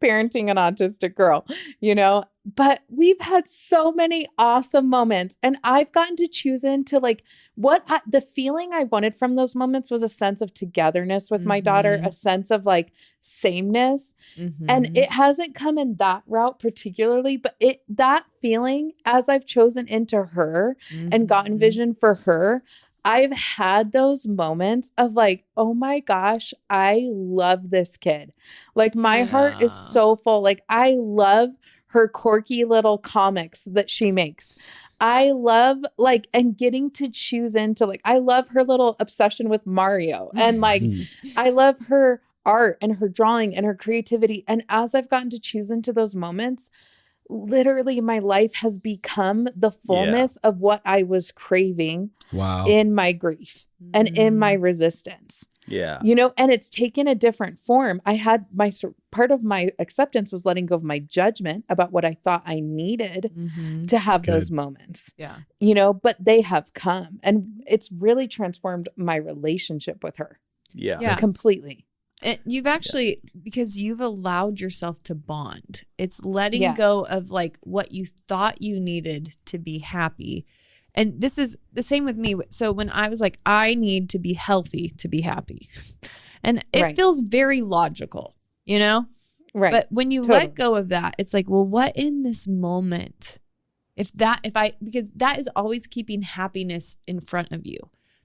parenting an autistic girl, but we've had so many awesome moments and I've gotten to choose into like the feeling I wanted from those moments was a sense of togetherness with my daughter, a sense of like sameness. And it hasn't come in that route particularly, but that feeling as I've chosen into her and gotten vision for her, I've had those moments of like, oh my gosh, I love this kid. Like my heart is so full. Like I love her quirky little comics that she makes. I love and getting to choose into I love her little obsession with Mario and I love her art and her drawing and her creativity. And as I've gotten to choose into those moments, literally my life has become the fullness of what I was craving in my grief and in my resistance. Yeah. And it's taken a different form. I had part of my acceptance was letting go of my judgment about what I thought I needed to have those moments. Yeah. But they have come and it's really transformed my relationship with her. Yeah. Completely. And you've actually, because you've allowed yourself to bond. It's letting go of what you thought you needed to be happy. And this is the same with me. So when I was like, I need to be healthy to be happy. And it feels very logical, Right. But when you let go of that, it's like, well, what in this moment? Because that is always keeping happiness in front of you.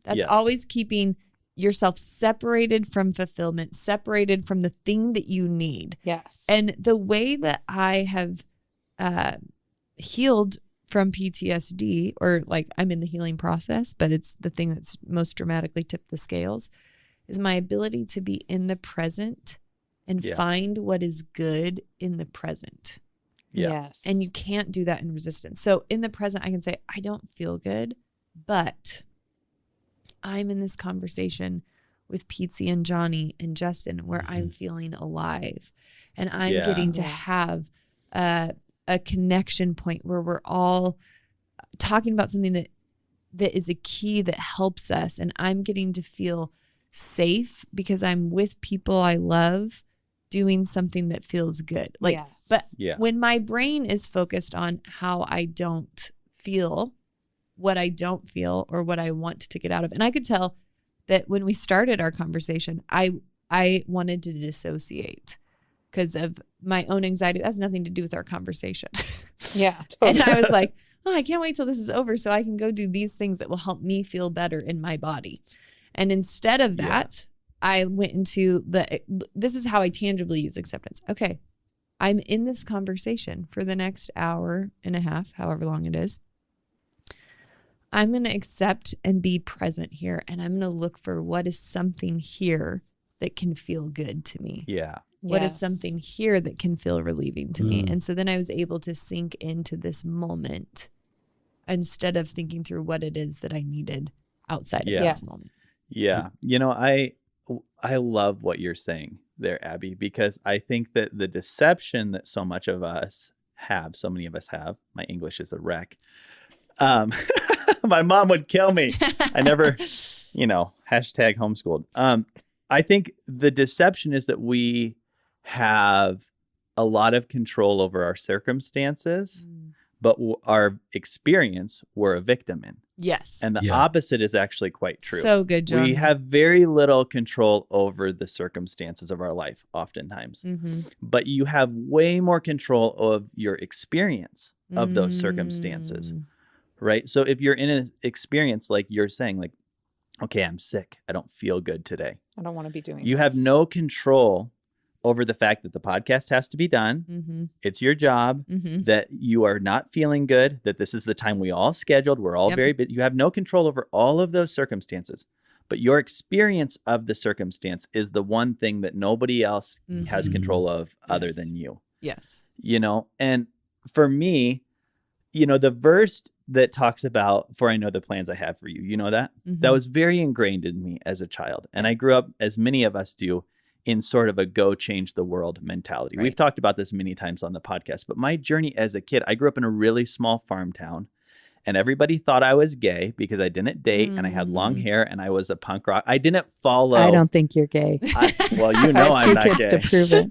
That's always keeping yourself separated from fulfillment, separated from the thing that you need. Yes. And the way that I have healed from PTSD, or like I'm in the healing process, but it's the thing that's most dramatically tipped the scales, is my ability to be in the present and find what is good in the present. Yes. And you can't do that in resistance. So in the present, I can say, I don't feel good, but I'm in this conversation with Pietze and Jonny and Justin where I'm feeling alive, and I'm getting to have a connection point where we're all talking about something that is a key that helps us. And I'm getting to feel safe because I'm with people I love doing something that feels good. Like, but when my brain is focused on how I don't feel, what I don't feel, or what I want to get out of. And I could tell that when we started our conversation, I wanted to dissociate because of my own anxiety. That has nothing to do with our conversation. Yeah. Totally. And I was like, oh, I can't wait till this is over so I can go do these things that will help me feel better in my body. And instead of that, I went into this is how I tangibly use acceptance. Okay, I'm in this conversation for the next hour and a half, however long it is. I'm going to accept and be present here. And I'm going to look for what is something here that can feel good to me. Yeah. What is something here that can feel relieving to me? And so then I was able to sink into this moment instead of thinking through what it is that I needed outside of this moment. Yeah. You know, I love what you're saying there, Abby, because I think that the deception that so many of us have, my English is a wreck. My mom would kill me. I never, hashtag homeschooled. I think the deception is that we have a lot of control over our circumstances, but our experience we're a victim in. Yes. And the opposite is actually quite true. So good, John. We have very little control over the circumstances of our life oftentimes, but you have way more control of your experience of those circumstances, right? So if you're in an experience like you're saying, like, okay, I'm sick, I don't feel good today, I don't want to be doing you have no control over the fact that the podcast has to be done. It's your job, that you are not feeling good, that this is the time we all scheduled. We're all very busy. You have no control over all of those circumstances, but your experience of the circumstance is the one thing that nobody else has control of other than you. Yes. And for me, the verse that talks about, for I know the plans I have for you, that was very ingrained in me as a child. And I grew up, as many of us do, in sort of a go change the world mentality. Right. We've talked about this many times on the podcast, but my journey as a kid, I grew up in a really small farm town, and everybody thought I was gay because I didn't date and I had long hair and I was a punk rock. I didn't follow. I don't think you're gay. Well, I'm not gay. To prove it.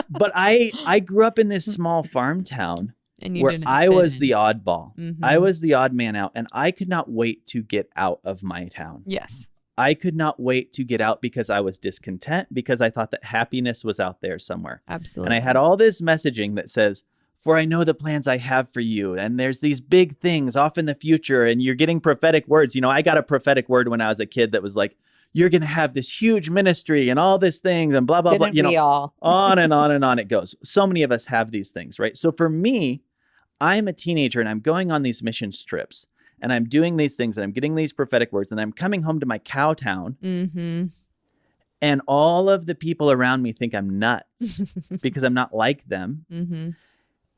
But I grew up in this small farm town where I was the oddball. I was the odd man out, and I could not wait to get out of my town. Yes. I could not wait to get out because I was discontent, because I thought that happiness was out there somewhere. Absolutely. And I had all this messaging that says, for I know the plans I have for you. And there's these big things off in the future, and you're getting prophetic words. I got a prophetic word when I was a kid that was like, you're going to have this huge ministry and all these things and blah, blah, blah. We all? On and on and on it goes. So many of us have these things, right? So for me, I'm a teenager and I'm going on these mission trips. And I'm doing these things and I'm getting these prophetic words, and I'm coming home to my cow town. And all of the people around me think I'm nuts because I'm not like them.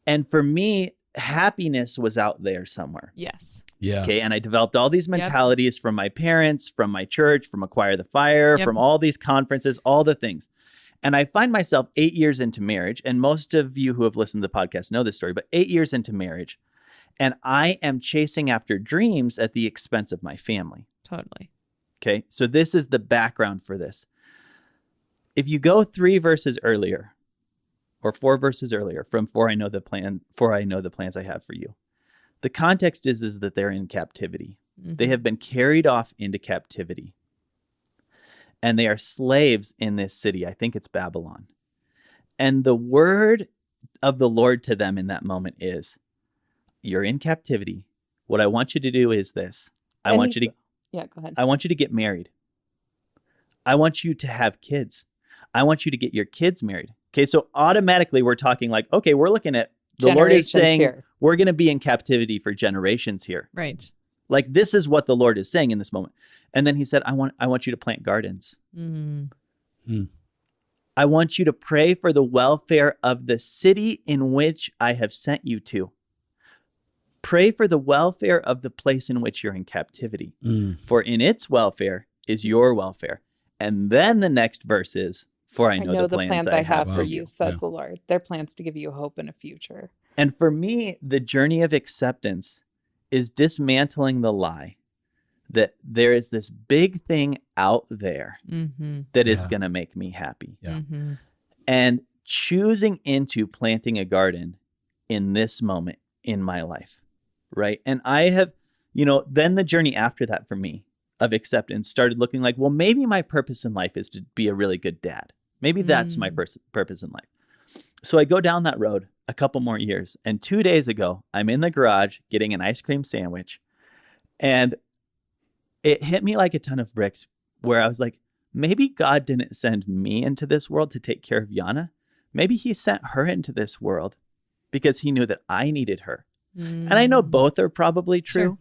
And for me, happiness was out there somewhere. Yes. Yeah. Okay. And I developed all these mentalities from my parents, from my church, from Acquire the Fire, from all these conferences, all the things. And I find myself 8 years into marriage. And most of you who have listened to the podcast know this story, but 8 years into marriage. And I am chasing after dreams at the expense of my family. Totally. Okay. So this is the background for this. If you go 3 verses earlier or 4 verses earlier from for I know the plans I have for you, the context is that they're in captivity. They have been carried off into captivity. And they are slaves in this city. I think it's Babylon. And the word of the Lord to them in that moment is, you're in captivity. What I want you to do is this. I want you Yeah, go ahead. I want you to get married. I want you to have kids. I want you to get your kids married. Okay, so automatically we're talking like, okay, we're looking at the Lord is saying here. We're going to be in captivity for generations here. Right. Like this is what the Lord is saying in this moment. And then he said, I want you to plant gardens. I want you to pray for the welfare of the city in which I have sent you to. Pray for the welfare of the place in which you're in captivity. For in its welfare is your welfare. And then the next verse is, for I know the plans I have for you, says the Lord. They're plans to give you hope and a future. And for me, the journey of acceptance is dismantling the lie that there is this big thing out there that is going to make me happy. And choosing into planting a garden in this moment in my life, right? And I have, then the journey after that for me of acceptance started looking like, well, maybe my purpose in life is to be a really good dad. Maybe that's my purpose in life. So I go down that road a couple more years. And 2 days ago, I'm in the garage getting an ice cream sandwich. And it hit me like a ton of bricks where I was like, maybe God didn't send me into this world to take care of Yana. Maybe he sent her into this world because he knew that I needed her. And I know both are probably true. Sure.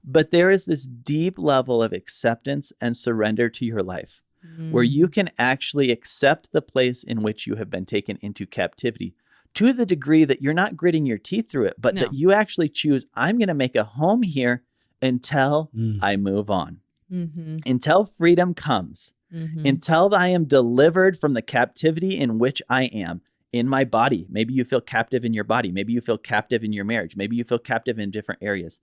But there is this deep level of acceptance and surrender to your life where you can actually accept the place in which you have been taken into captivity to the degree that you're not gritting your teeth through it, but that you actually choose, I'm going to make a home here until I move on, until freedom comes, until I am delivered from the captivity in which I am in my body. Maybe you feel captive in your body. Maybe you feel captive in your marriage. Maybe you feel captive in different areas.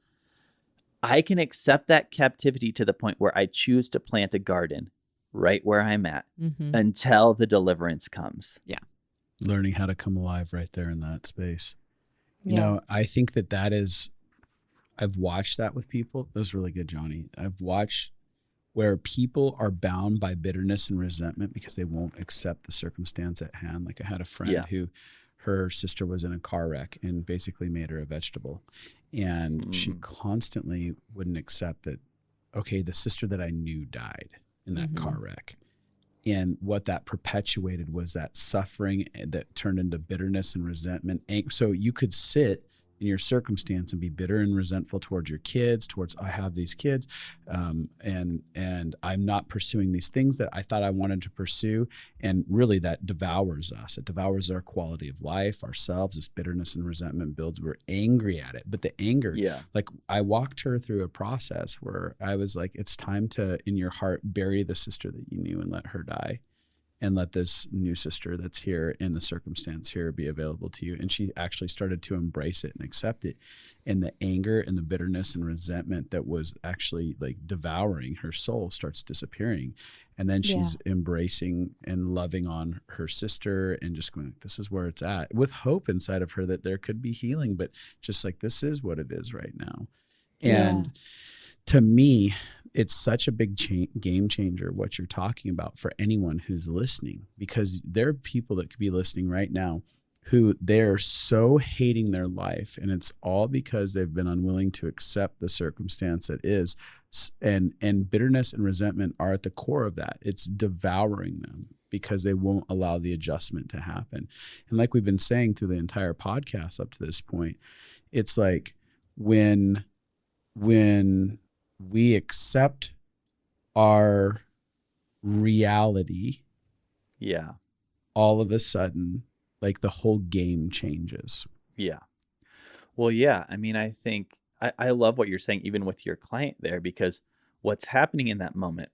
I can accept that captivity to the point where I choose to plant a garden right where I'm at until the deliverance comes. Yeah. Learning how to come alive right there in that space. You know, I think that is, I've watched that with people. That was really good, Jonny. I've watched where people are bound by bitterness and resentment because they won't accept the circumstance at hand. Like I had a friend who, her sister was in a car wreck and basically made her a vegetable. And she constantly wouldn't accept that, okay, the sister that I knew died in that car wreck. And what that perpetuated was that suffering that turned into bitterness and resentment. So you could sit in your circumstance and be bitter and resentful towards your kids, towards I have these kids, and I'm not pursuing these things that I thought I wanted to pursue. And really that devours us. It devours our quality of life, ourselves. This bitterness and resentment builds. We're angry at it. But the anger, like I walked her through a process where I was like, it's time to, in your heart, bury the sister that you knew and let her die. And let this new sister that's here in the circumstance here be available to you. And she actually started to embrace it and accept it. And the anger and the bitterness and resentment that was actually like devouring her soul starts disappearing. And then she's embracing and loving on her sister and just going, this is where it's at, with hope inside of her that there could be healing, but just like, this is what it is right now. And to me, it's such a big game changer, what you're talking about for anyone who's listening, because there are people that could be listening right now who they're so hating their life, and it's all because they've been unwilling to accept the circumstance that is. And bitterness and resentment are at the core of that. It's devouring them because they won't allow the adjustment to happen. And like we've been saying through the entire podcast up to this point, it's like when we accept our reality, all of a sudden, like the whole game changes. Yeah. Well, yeah. I mean, I think I love what you're saying, even with your client there, because what's happening in that moment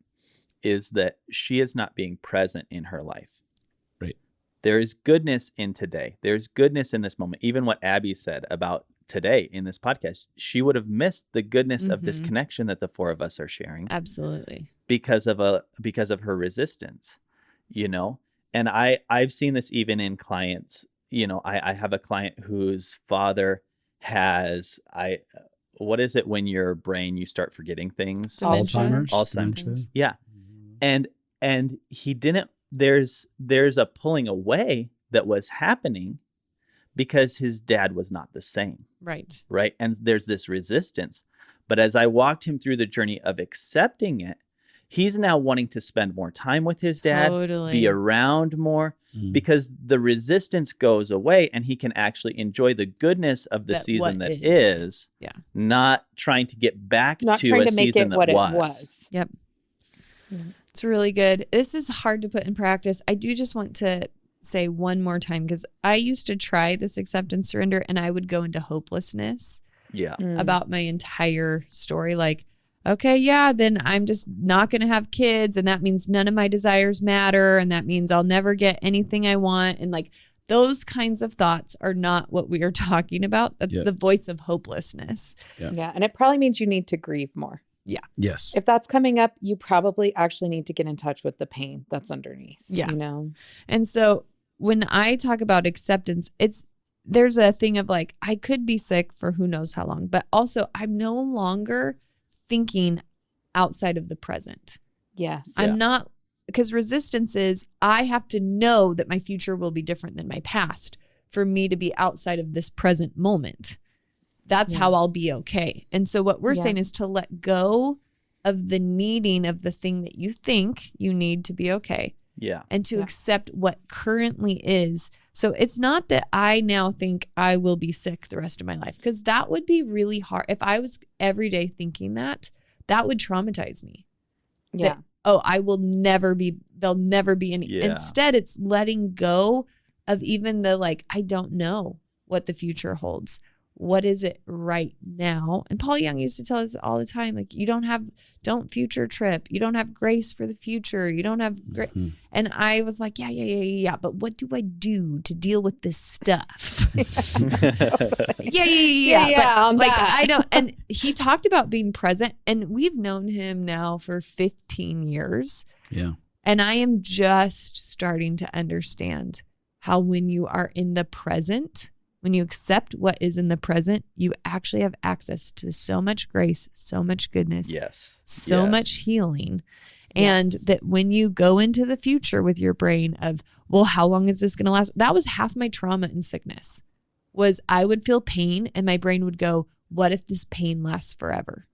is that she is not being present in her life. Right. There is goodness in today. There's goodness in this moment. Even what Abby said about today in this podcast, she would have missed the goodness of this connection that the four of us are sharing. Absolutely. Because of her resistance, And I've seen this even in clients. I have a client whose father has what is it when your brain, you start forgetting things? Alzheimer's. Yeah. And he didn't, there's a pulling away that was happening because his dad was not the same. Right. Right. And there's this resistance. But as I walked him through the journey of accepting it, he's now wanting to spend more time with his dad, be around more, because the resistance goes away and he can actually enjoy the goodness of the season that is, not trying to get back to a season that was. Yep. It's really good. This is hard to put in practice. I do just want to say one more time, because I used to try this acceptance surrender and I would go into hopelessness about my entire story. Like, okay, then I'm just not going to have kids. And that means none of my desires matter. And that means I'll never get anything I want. And like those kinds of thoughts are not what we are talking about. That's the voice of hopelessness. Yeah. And it probably means you need to grieve more. Yeah. Yes. If that's coming up, you probably actually need to get in touch with the pain that's underneath. Yeah. You know? And so when I talk about acceptance, there's a thing of like, I could be sick for who knows how long, but also I'm no longer thinking outside of the present. Yes. I'm not, because resistance is, I have to know that my future will be different than my past for me to be outside of this present moment. That's how I'll be okay. And so what we're saying is to let go of the needing of the thing that you think you need to be okay. Yeah. And to accept what currently is. So it's not that I now think I will be sick the rest of my life, because that would be really hard. If I was every day thinking that would traumatize me. Yeah. That, I will never be, there'll never be any. Yeah. Instead, it's letting go of even the like, I don't know what the future holds. What is it right now? And Paul Young used to tell us all the time, like, don't future trip. You don't have grace for the future. You don't have grace. And I was like, yeah. But what do I do to deal with this stuff? Yeah. But like, I don't. And he talked about being present, and we've known him now for 15 years. Yeah. And I am just starting to understand how when you are in the present, when you accept what is in the present, you actually have access to so much grace, so much goodness, so much healing. And that when you go into the future with your brain of, well, how long is this going to last? That was half my trauma and sickness, was I would feel pain and my brain would go, what if this pain lasts forever?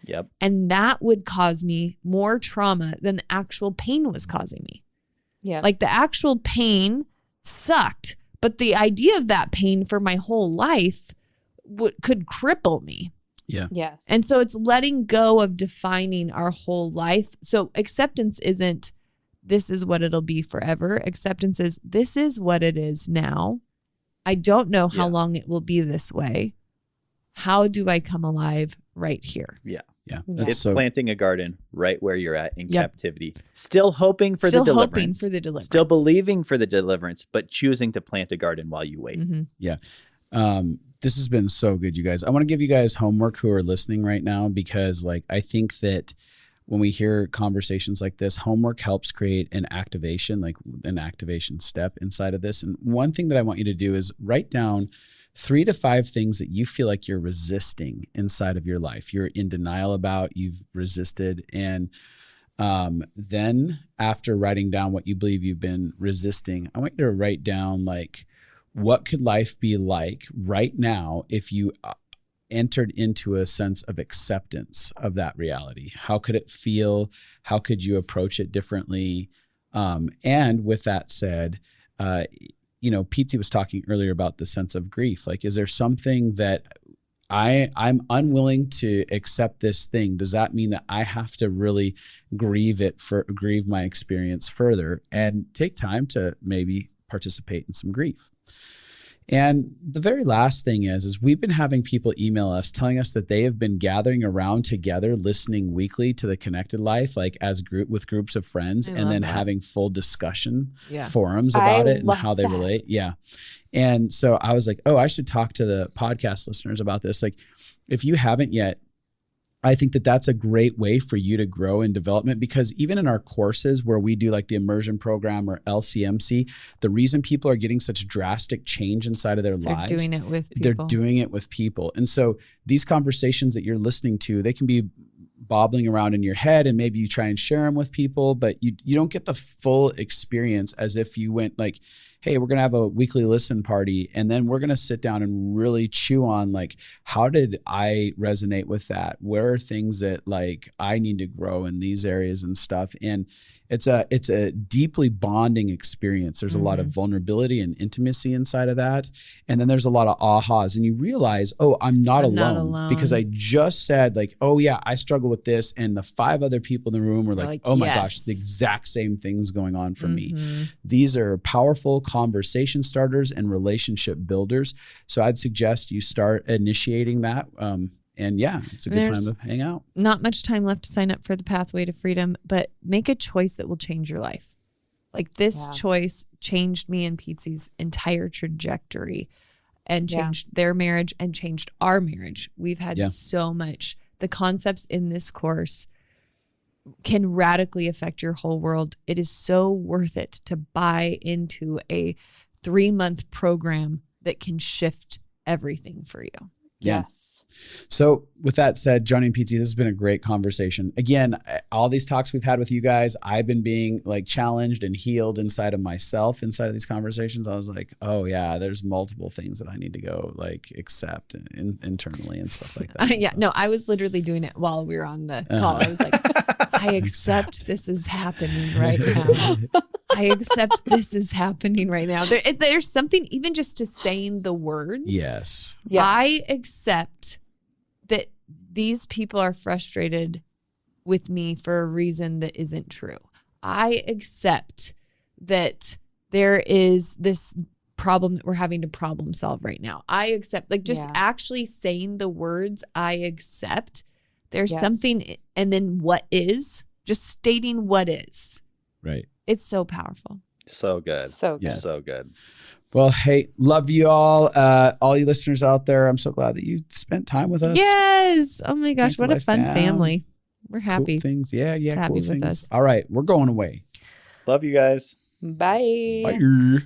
Yep. And that would cause me more trauma than the actual pain was causing me. Yeah. Like the actual pain sucked. But the idea of that pain for my whole life could cripple me. Yeah. Yes. And so it's letting go of defining our whole life. So acceptance isn't, this is what it'll be forever. Acceptance is, this is what it is now. I don't know how long it will be this way. How do I come alive right here? Yeah. It's planting a garden right where you're at in captivity. Still hoping for the deliverance. Still believing for the deliverance, but choosing to plant a garden while you wait. Mm-hmm. Yeah. This has been so good, you guys. I want to give you guys homework who are listening right now, because like, I think that when we hear conversations like this, homework helps create an activation step inside of this. And one thing that I want you to do is write down 3 to 5 things that you feel like you're resisting inside of your life. You're in denial about, you've resisted. And then after writing down what you believe you've been resisting, I want you to write down like, what could life be like right now if you entered into a sense of acceptance of that reality? How could it feel? How could you approach it differently? And with that said, Pietze was talking earlier about the sense of grief. Like, is there something that I'm unwilling to accept this thing? Does that mean that I have to really grieve my experience further and take time to maybe participate in some grief? And the very last thing is we've been having people email us telling us that they have been gathering around together, listening weekly to the Connected Life, like with groups of friends, and then having full discussion forums about it and how they relate. Yeah. And so I was like, I should talk to the podcast listeners about this. Like, if you haven't yet, I think that that's a great way for you to grow in development, because even in our courses where we do like the immersion program or LCMC, the reason people are getting such drastic change inside of their lives, they're doing it with people. And so these conversations that you're listening to, they can be bobbling around in your head, and maybe you try and share them with people, but you don't get the full experience as if you went like hey, we're going to have a weekly listen party. And then we're going to sit down and really chew on like, how did I resonate with that? Where are things that like I need to grow in these areas and stuff? And it's a deeply bonding experience. There's a lot of vulnerability and intimacy inside of that. And then there's a lot of ahas, and you realize, oh, I'm not alone, because I just said like, oh yeah, I struggle with this. And the 5 other people in the room were like, oh my gosh, the exact same things going on for me. These are powerful conversation starters and relationship builders. So I'd suggest you start initiating that. And yeah, it's a good time to hang out. Not much time left to sign up for the Pathway to Freedom, but make a choice that will change your life. Like this choice changed me and Pietze's entire trajectory, and changed their marriage and changed our marriage. We've had so much. The concepts in this course can radically affect your whole world. It is so worth it to buy into a 3-month program that can shift everything for you. Yes. So with that said, Jonny and Pietze, this has been a great conversation. Again, all these talks we've had with you guys, I've been being like challenged and healed inside of myself inside of these conversations. I was like, oh yeah, there's multiple things that I need to go like accept internally and stuff like that. No, I was literally doing it while we were on the call. I was like, I accept this is happening right now. I accept this is happening right now. There's something even just to saying the words. Yes. I accept that these people are frustrated with me for a reason that isn't true. I accept that there is this problem that we're having to problem solve right now. I accept, like just actually saying the words, I accept. There's something, and then what is, just stating what is. Right. It's so powerful. So good. So good. Yeah. So good. Well, hey, love you all you listeners out there. I'm so glad that you spent time with us. Yes. Oh my gosh, what a fun family. We're happy. Cool things. Yeah, happy cool with things. us. All right, we're going away. Love you guys. Bye. Bye.